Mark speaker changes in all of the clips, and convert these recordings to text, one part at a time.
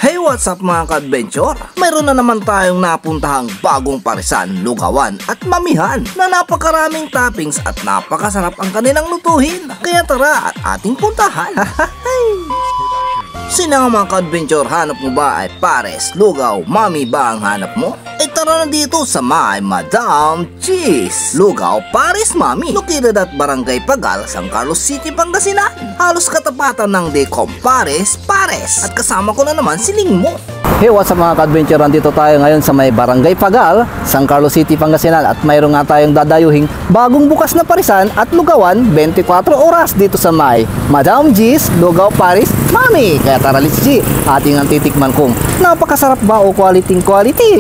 Speaker 1: Hey, what's up mga ka-adventure? Mayroon na naman tayong napuntahang bagong parisan, lugawan at mamihan na napakaraming toppings at napakasarap ang kanilang lutuhin. Kaya tara at ating puntahan. Sino nga mga ka-adventure, hanap mo ba ay pares, lugaw, mami ba ang hanap mo? Eh tara na dito sa may Madam Cheese Lugaw Pares Mami, located at Barangay Pagal, San Carlos City, Pangasinan. Halos katapatan ng Decom Pares at kasama ko na naman si Lingmo.
Speaker 2: Hey, what's up mga ka-adventure? Nandito tayo ngayon sa may Barangay Pagal, San Carlos City, Pangasinan at mayroon nga tayong dadayuhing bagong bukas na parisan at lugawan 24 oras dito sa may Madam G's Lugaw Pares Mami. Kaya tara, let's see, ating ang titikman kung napakasarap ba o quality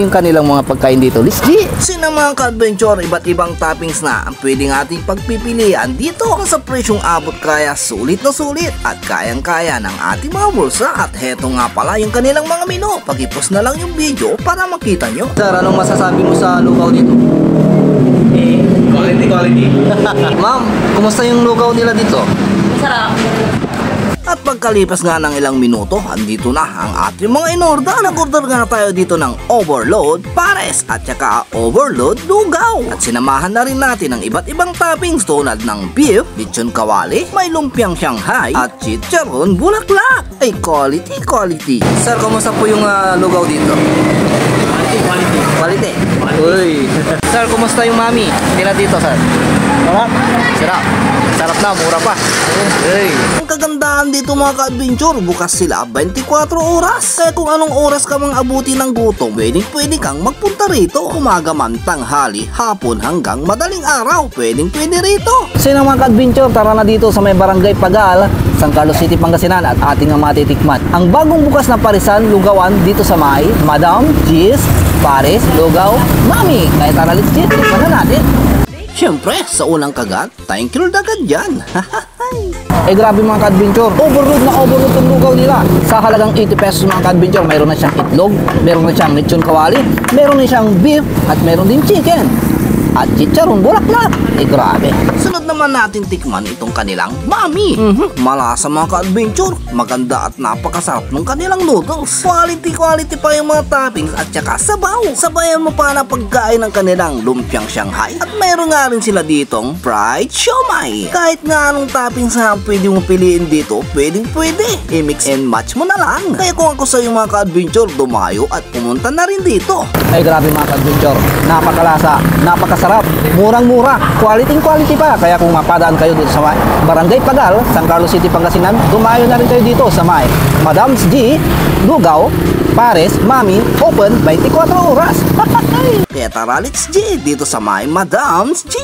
Speaker 2: yung kanilang mga pagkain dito. Let's see.
Speaker 1: Sino mga ka-adventure, iba't ibang toppings na ang pwedeng ating pagpipilian dito sa presyong abot kaya sulit na sulit at kayang-kaya ng ating mga bulsa. At heto nga pala yung kanilang mga menu. Pag-ipos na lang yung video para makita nyo.
Speaker 2: Sir, anong masasabi mo sa lugaw dito?
Speaker 3: Quality.
Speaker 2: Ma'am, kumusta yung lugaw nila dito?
Speaker 4: Sarap.
Speaker 1: At pagkalipas nga ng ilang minuto, andito na ang ating mga inorder. Nag-order nga tayo dito ng overload pares at saka overload lugaw. At sinamahan na rin natin ang iba't ibang toppings tulad ng beef, lechon kawali, may lumpiang Shanghai at chicharon bulaklak. Ay quality.
Speaker 2: Sir, kumusta po yung lugaw dito? Quality. Uy. Sir, kumusta yung mami nila dito, sir? Sarap. Sarap na, mura pa. Hey.
Speaker 1: Ang kagandahan dito mga ka-adventure, bukas sila 24 oras. Kaya kung anong oras ka mang abuti ng gutom, pwede kang magpunta rito. Umaga man, tanghali, hapon hanggang madaling araw, pwede rito.
Speaker 2: Sino mga ka-adventure, tara na dito sa may Barangay Pagal, San Carlos City, Pangasinan at ating ang matitikman ang bagong bukas na parisan, lugawan dito sa may Madam G's Pares Lugaw Mami. Kaya tara, let's see, tikman na natin.
Speaker 1: Siyempre, sa unang kagat, thank you agad yan.
Speaker 2: Eh grabe mga ka-adventure, overload yung lugaw nila. Sa halagang 80 pesos mga ka-adventure, mayroon na siyang itlog, mayroon na siyang lechon kawali, mayroon na siyang beef, at mayroon din chicken. At chicharon bulaklak. Eh grabe.
Speaker 1: Sunod naman natin tikman itong kanilang mami. Malasa mga ka-adventure, maganda at napakasarap ng kanilang noodles. Quality pa yung mga toppings at saka sabaw. Sabayan mo pa na pagkain ng kanilang lumpiang Shanghai. At mayroon nga rin sila ditong fried siomai. Kahit nga anong toppings na pwede mong piliin dito, pwede. I-mix and match mo na lang. Kaya kung ako sa yung mga ka-adventure, dumayo at pumunta na rin dito.
Speaker 2: Ay grabe mga ka-adventure, napakalasa, napakasarap, murang-mura, quality pa. Kaya kung mapadaan kayo dito sa Barangay Pagal, San Carlos City, Pangasinan, dumayo na rin kayo dito sa may Madam's G Lugaw Pares Mami, open 24 oras.
Speaker 1: Kaya tara, let's G dito sa may Madam's G.